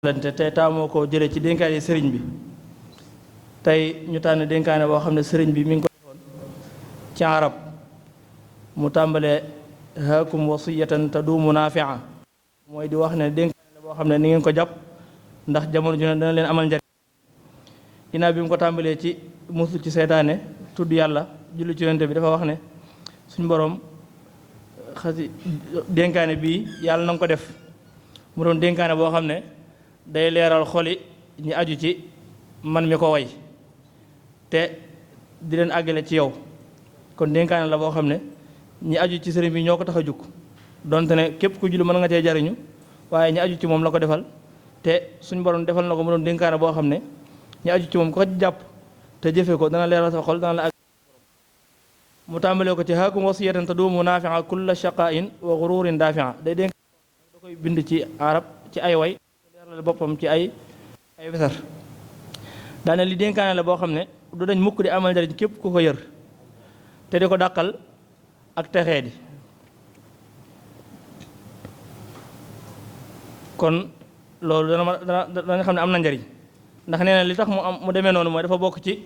lante tey taamoo ko jële ci dénkaane sëriñ bi tey ñu tànn dénkaane boo xam ne sëriñ bi mi ngi ko defoon ci arab mu tàmbalee haakum wasiyatan taduumu naafia mooy di wax ne dénkaane la boo xam ne ni ngeen ko jàpp ndax jamono ju ne dana leen amal njariñ ginnaaw bi mu ko tàmbalee ci musul ci seytaane tudd yàlla julli ci yonent bi dafa wax ne suñ boroom xasi dénkaane bii yàlla na nga ko def mu doon dénkaane boo xam ne day leeral xoli ñi aju ci man mi ko way te di leen àggale ci yow kon dénkaane la boo xam ne ñi aju ci sëriñ bi ñoo ko tax a jukk donte ne képp ku julli mën nga cee jariñu waaye ñi aju ci moom la ko defal te suñ borom defal na ko mu doon dénkaane boo xam ne ñi aju ci moom ko jàpp te jëfe ko dana leeral sa xol dana la àgg mu tàmbalee ko ci haakum wasiyatan taduumu naafia kulla shaqain wa gururin daafia day dénkaane da koy bind ci arab ci ay way leeral boppam ci ay wesar daane li dénkaane la boo xam ne du dañ mukk di amal njariñ képp ku ko yër te di ko dàqal ak texee di kon loolu dana xam ne am na njariñ ndax nee na li tax mu demee noonu mooy dafa bokk ci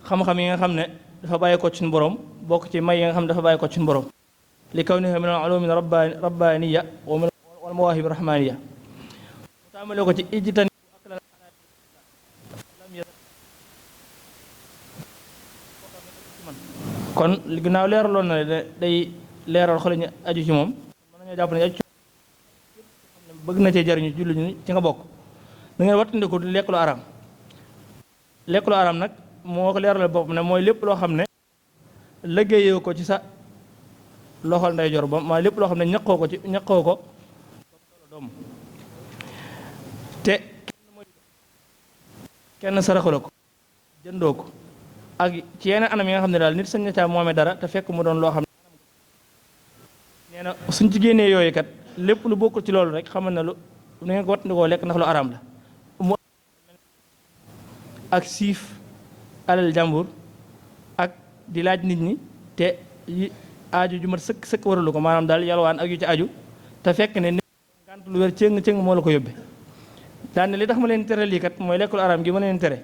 xam-xam yi nga xam ne dafa bàyyi ko ci suñu borom bokk ci may yi nga xam ne dafa bàyyi ko ci suñu borom li kawniha min al-ulumi rabbaniya wal mawahib rahmaniya mu tàmbalee ko ci ijtan kon ginnaaw leeraloon na ne day leeral xol ñu aju ci moom mën nañoo jàpp ne aju ci bëgg na cee jariñu julli ñu ci nga bokk da ngeen wattandiku lekk lu araam lekk lu araam nag moo ko leeralal boppam ne mooy lépp loo xam ne liggéeyoo ko ci sa loxol ndeyjoor ba maa lépp loo xam ne ñaqoo ko doom te kenn saraxula ko jëndoo ko ak ci yeneen anam yi nga xam ne daal nit sañ na caa moomee dara te fekk mu doon loo xam ne nee na suñ ci génnee yooyu kat lépp lu bokkul ci loolu rek xamal na lu ngeen ko wattandikoo lekk ndax lu araam la mu ak siif alal jàmbur ak di laaj nit ñi te aju ju mat sëkk waralu ko maanaam daal yalwaan ak yu ci aju te fekk ne nit ngànt lu wér cëng moo la ko yóbbe daane li tax ma leen tere lii kat mooy lekkul araam gi ma leen tere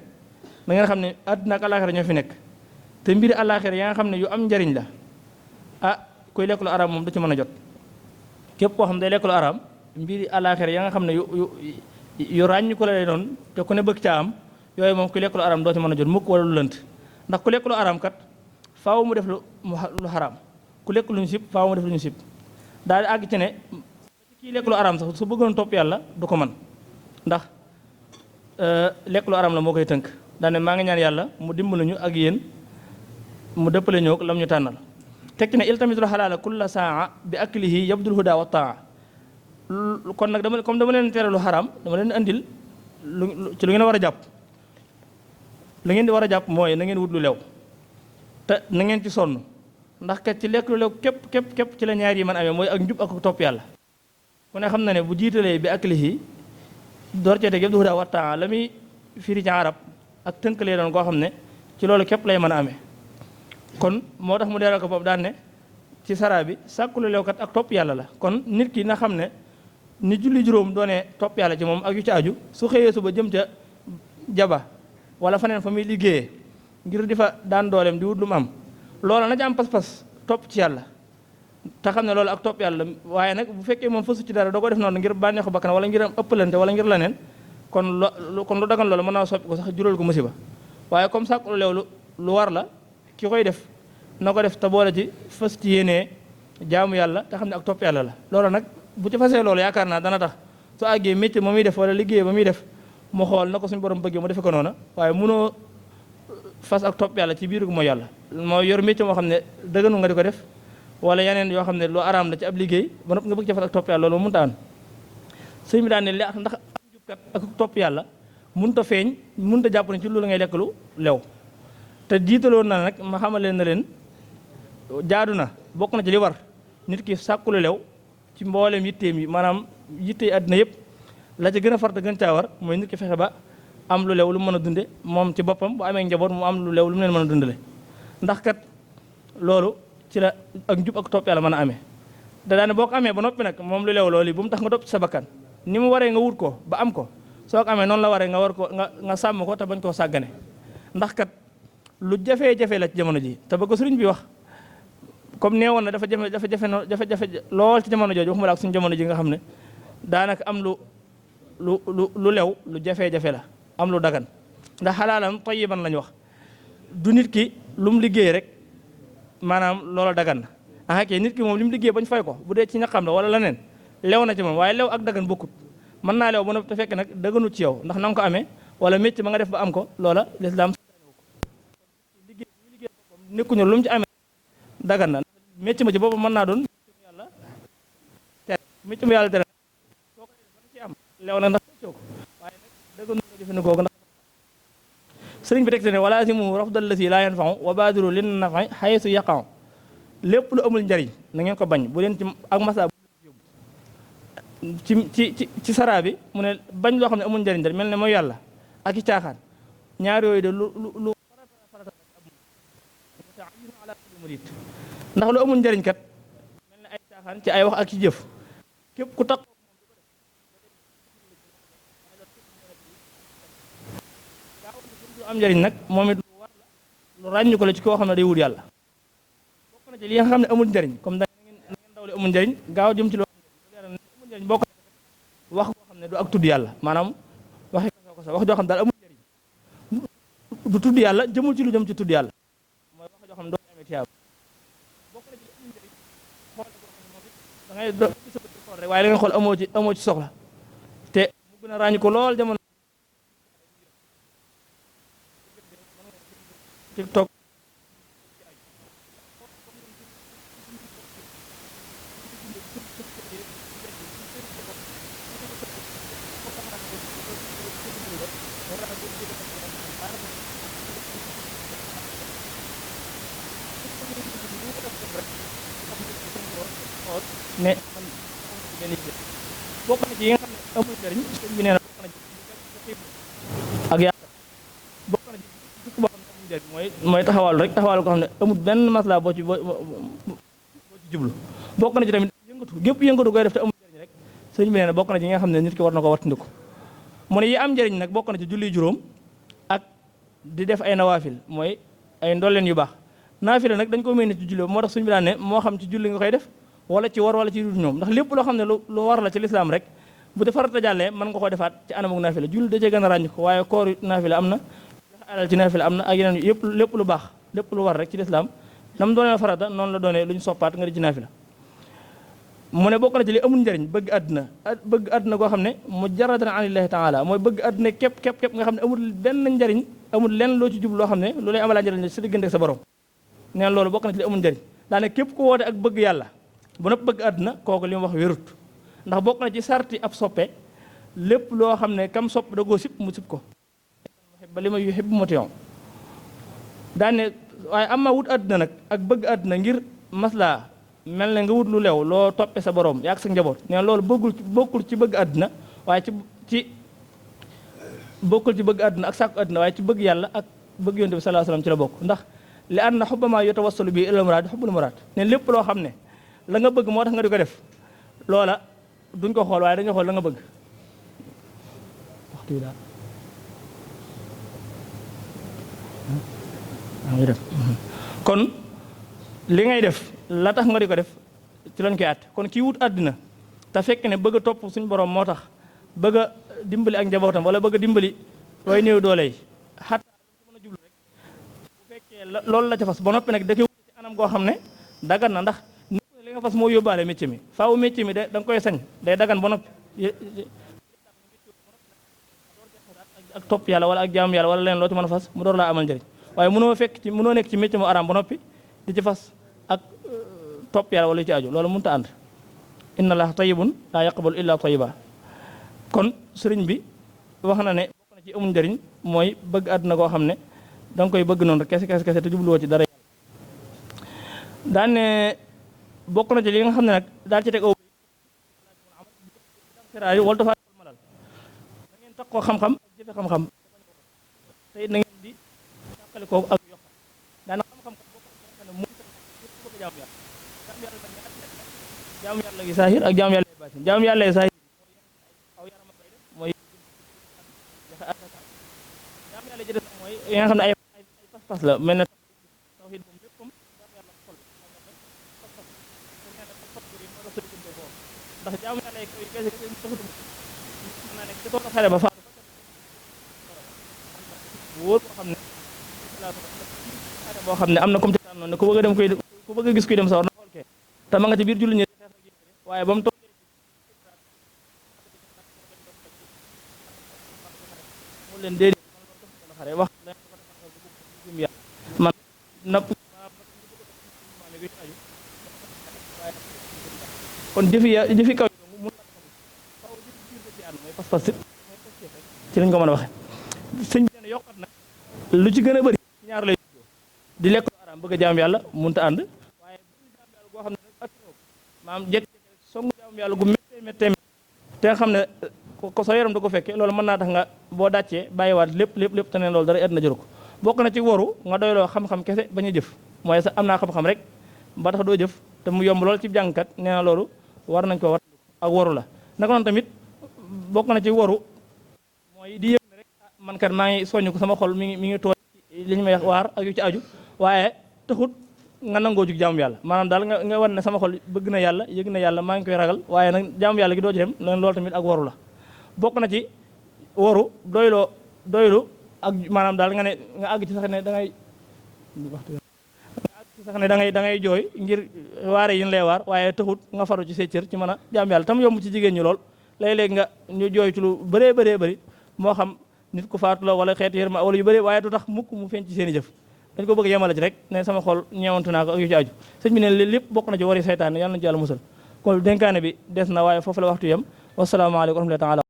da ngeen xam ne àdduna ak àllaaxira ñoo fi nekk te mbiri àllaaxira yaa nga xam ne yu am njariñ la kuy lekkul araam moom du ci mën a jot képp koo xam ne day lekkul araam mbiri àllaaxira yaa nga xam ne yu ràññ ko la lay doon te ku ne bëgg caa am yooyu moom ku lekkul araam doo ci mën a jot mukk wala lu lënt ndax ku lekkul araam kat faaw mu def lu xaraam ku lekk lu ñu sib faaw mu def lu ñu sib daal di àgg ci ne kii lekk lu araam sax su bëggoon topp yàlla du ko man ndax lekk lu araam la moo koy tënk daane maa ngi ñaan yàlla mu dimbali ñu ak yéen mu dëppale ñëw lam ñu tànnal tekki ne iltamisul xalaala kulla saa bi aklihi yabdul huda wa taa kon nag dama leen tere lu xaraam dama leen andil ci lu ngeen war a jàpp lu ngeen di war a jàpp mooy na ngeen wut lu lew te na ngeen ci sonn ndax kat ci lekk lu lew képp ci la ñaar yi man amee mooy ak njub ak topp yàlla ku ne xam na ne bu jiitalee bi aklihi door cee teg yabdul huda wa taa la muy firi ci arab ak tënk lee doon koo xam ne ci loolu képp lay mën a amee kon moo tax mu leeral ko boobu daan ne ci sara bi sàkku lu lew kat ak topp yàlla la kon nit ki na xam ne ni julli juróom doonee topp yàlla ci moom ak yu ci aju su xëyee suba jëm ca jaba wala faneen fa muy liggéeyee ngir di fa daan dooleem di wut lu mu am loola na ci am pas-pas topp ci yàlla te xam ne loolu ak topp yàlla waaye nag bu fekkee moom fasu ci dara doo ko def noonu ngir bànneexu bakkan wala ngir am ëppalante wala ngir leneen kon lu dagan loolu mën naa soppi ko sax jural ko musiba waaye comme sàkku lu leew lu war la ki koy def na ko def te boole ci fas ci yéenee jaamu yàlla te xam ne ak topp yàlla la loolu nag bu ci fasee loolu yaakaar naa dana tax su àggee métier ma muy def wala liggéey ba muy def mu xool na ko suñu borom bëggee mu defe ko noona waaye mënoo fas ak topp yàlla ci biiru mooy yàlla moo yor métier moo xam ne dëgganu nga di ko def wala yeneen yoo xam ne lu araam la ci ab liggéey ba nopp nga bëgg ci fas ak topp yàlla loolu mënta an sëñ bi daan ne ndax ak topp yàlla mënut a feeñ mënut a jàpp ne ci loolu ngay lekk lu lew te jiitaloon na nag ma xamal leen na leen jaadu na bokk na ci li war nit ki sàkku lu lew ci mbooleem yitteem yi maanaam yitte àddina yëpp la ci gën a farta gën caa war mooy nit ki fexe ba am lu lew lu mu mën a dunde moom ci boppam bu amee njaboot mu am lu lew lu mu leen mën a dundale ndax kat loolu ci la ak njub ak topp yàlla mën a amee da daane boo ko amee ba noppi nag moom lu lew loolu bu mu tax nga topp ci sa bakkan ni mu waree nga wut ko ba am ko soo ko amee noonu la waree nga war ko nga sàmm ko te bañ koo sàggane ndax kat lu jafe-jafe la ci jamono ji te ba ko sëriñ bi wax comme nee woon na dafa jafe lool ci jamono jooju waxuma la ak suñu jamono ji nga xam ne daanaka am lu lew lu jafe-jafe la am lu dagan ndax xalaalam tayyiban lañ wax du nit ki lu mu liggéey rek maanaam loola dagan na ah kay nit ki moom li mu liggéey bañ fay ko bu dee ci ñaqam la wala leneen lew na ci moom waaye lew ak dagan bokkut mën naa lew ba noppi te fekk nag daganut ci yow ndax na nga ko amee wala métti ma nga def ba am ko loola lislaam liggéey boppam nekkuñu lu mu ci amee dagan na métti ma ci boppam mën naa doon métti mu yàlla tere soo ko def ba nga ci am lew na ndax ko waaye nag daganut nga jëfandikoo ko ndax sëriñ bi teg te ne wala si mu rafdal la si laa yanfa'u wa baadiru lin nafi haythu yaqa'u lépp lu amul njariñ na ngeen ko bañ bu leen ci ak masa ci saraa bi mu ne bañ loo xam ne amul njariñ da mel ne mooy yàlla ak i caaxaan ñaar yooyu de lu farata ala murid ndax lu amul njariñ kat mel ne ay caaxaan ci ay wax ak ci jëf képp ku tax lu am njariñ nag moom it lu war la lu ràññu ko la ci koo xam ne day wut yàlla bokk na ci li nga xam ne amul njariñ comme da ngeen daw li amul njariñ gaaw jëm ci loo amul njariñ bokk wax koo xam ne du ak tudd yàlla maanaam waxi ko sa wax joo xam ne daal amul njariñ du tudd yàlla jëmul ci lu jëm ci tudd yàlla mooy wax joo xam ne doo amee tiyaab bokk na ci amul njariñ xool ko xam ne moom it da ngay sa bët xool rek waaye da ngay xool amoo ci soxla te mu gën a ràññu ko lool jamono TikTok ne bokk na ci yi nga xam ne amul njariñ sëñ bi nee na bokk na ci ak yàq bokk na ci tukk boo xam ne amul njariñ mooy taxawaalu rek taxawaalu ko xam ne amul benn masla boo ci jublu bokk na ci tamit yëngatu gépp yëngatu koy def te amul njariñ rek sëñ bi nee na bokk na ci yi nga xam ne nit ki war na ko wattandiku mu ne yi am njariñ nag bokk na ci julli juróom ak di def ay nawaafil mooy ay ndolleen yu baax naafila nag dañ ko mel ni ci julli moo tax suñu bi daan ne moo xam ci julli nga koy def wala ci war wala ci dul ñoom ndax lépp loo xam ne lu war la ci lislaam rek bu te farata jàllee mën nga ko defaat ci anamuk naafila julli da cee gën a ràññ ko waaye koor naafila am na joxe alal ci naafila am na ak yeneen yëpp lépp lu baax lépp lu war rek ci lislaam nam doonee farata noonu la doonee lu ñu soppaat nga di ci naafila mu ne bokk na ci li amul njariñ bëgg àdduna goo xam ne mujarradan anillahi taala mooy bëgg àdduna képp nga xam ne amul benn njariñ amul lenn loo ci jub loo xam ne lu lay amalaa njariñ sa diggante sa borom neen loolu bokk na ci li amul njariñ daane képp ku woote ak bëgg yàlla bu nopp bëgg àdduna kooku li mu wax wérut ndax bokk na ci sarti ab soppe lépp loo xam ne kam sopp da koo sib mu sib ko ba li ma yuhibbu muti'un daane waaye am ma wut àdduna nag ak bëgg àdduna ngir maslaa mel ne nga wut lu lew loo toppe sa borom yaag sa njaboot nee loolu bokkul ci bëgg àdduna waaye ci bokkul ci bëgg àdduna ak sàkku àdduna waaye ci bëgg yàlla ak bëgg yonent bi sallallahu alayhi wasallam ci la bokk ndax li anna hubba ma yatawassalu bi ilal muraad hubbul muraad ne lépp loo xam ne la nga bëgg moo tax nga di ko def loola duñ ko xool waaye dañuy xool la nga bëgg waxtu yi daal kon li ngay def la tax nga di ko def ci lañ koy àtte kon kii wut àddina te fekk ne bëgg a topp suñu borom moo tax bëgg a dimbali ak njabootam wala bëgg a dimbali way néew doole yi xataa mën a jublu rek bu fekkee loolu la ca fas ba noppi nag da koy wut ci anam goo xam ne dagan na ndax li nga fas moo yóbbaale métier mi faaw métier mi da nga koy sañ day dagan ba noppi ak topp yàlla wala ak jaamu yàlla wala leen loo ci mën a fas mu door laa amal njëriñ waaye mënoo nekk ci métier mu araam ba noppi di ci fas ak topp yàlla wala ci aju loolu mënut a ànd inna allaha tayyibun laa yaqbalu illa tayyiba kon sëriñ bi wax na ne bokk na ci amul njëriñ mooy bëgg àdduna koo xam ne da nga koy bëgg noonu rek kese te jubluwoo ci dara daan ne bokk na ci li nga xam ne nag daal ci teg aw serayi wala dafa malal da ngeen takkoo xam-xam ak jëfe xam-xam te it na ngeen di tàqalikoo ak yokk daana xam-xam bokk na mu bëgg jaamu yàlla gi saahir ak jaamu yàlla baatin jaamu yàlla saahir aw yi nga xam ne ay pas-pas la mel na tawhid moom lépp comme jaamu yàlla xol pas-pas te nee na pas-pas boobu moo dox sa diggante foofu ndax jaamu yàlla yi koy kese kese taxutum mën naa nekk ci toolu xare ba faatu wóor boo xam ne xare boo xam ne am na comme ci tànnoon ne ku bëgg a dem ku bëgg a gis kuy dem sa war na xool kee te ma nga ci biir julli ñi xeex ak waaye ba mu toog mu leen déedéet xare wax man napp kon jëfi kaw mu faw jëfi biir da ci ànd mooy pas-pas ci lañ ko mën a waxe sëñ bi ne yokkat nag lu ci gën a bëri ci ñaar lay di lekk lu araam bëgg a jaam yàlla mënut a ànd waaye bëgg jaam yàlla goo xam ne rek attéw maanaam jékki-jékki rek songu jaam yàlla gu méttee te nga xam ne ko soo yaram da ko fekkee loolu mën naa tax nga boo dàccee bàyyiwaat lépp te neen loolu dara àddina jëru ko bokk na ci waru nga doyloo xam-xam kese bañ a jëf mooy sax am naa xam-xam rek ba tax doo jëf te mu yomb lool ci jàngkat nee na loolu war nañ ko war ak waru la naka noonu tamit bokk na ci waru mooy di yëg ne rek man kat maa ngi soññ ko sama xol mi ngi tooy li ñu may waar ak yu ci aju waaye taxut nga nangoo jug jaamu yàlla maanaam daal nga wan ne sama xol bëgg na yàlla yëg na yàlla maa ngi koy ragal waaye nag jaamu yàlla gi doo ci dem loolu tamit ak waru la bokk na ci waru doylu ak maanaam daal nga ne nga àgg ci sax ne da ngay da ngay jooy ngir waare yi ñu lay waar waaye taxut nga faru ci say cër ci mën a jaam yàlla tam yomb ci jigéen ñi lool léeg-léeg nga ñu jooy ci lu bëree bëri moo xam nit ku faatu la wala xeetu yërma wala yu bëri waaye du tax mukk mu feeñ ci seen i jëf dañ ko bëgg yemale ci rek ne sama xol ñeewantu naa ko ak yu ci aju sëñ bi ne lépp bokk na ci wari seytaane yàlla na ci yàlla musal kon dénkaane bi des na waaye foofu la waxtu yem wasalaamaaleykum wa rahmatullahi taala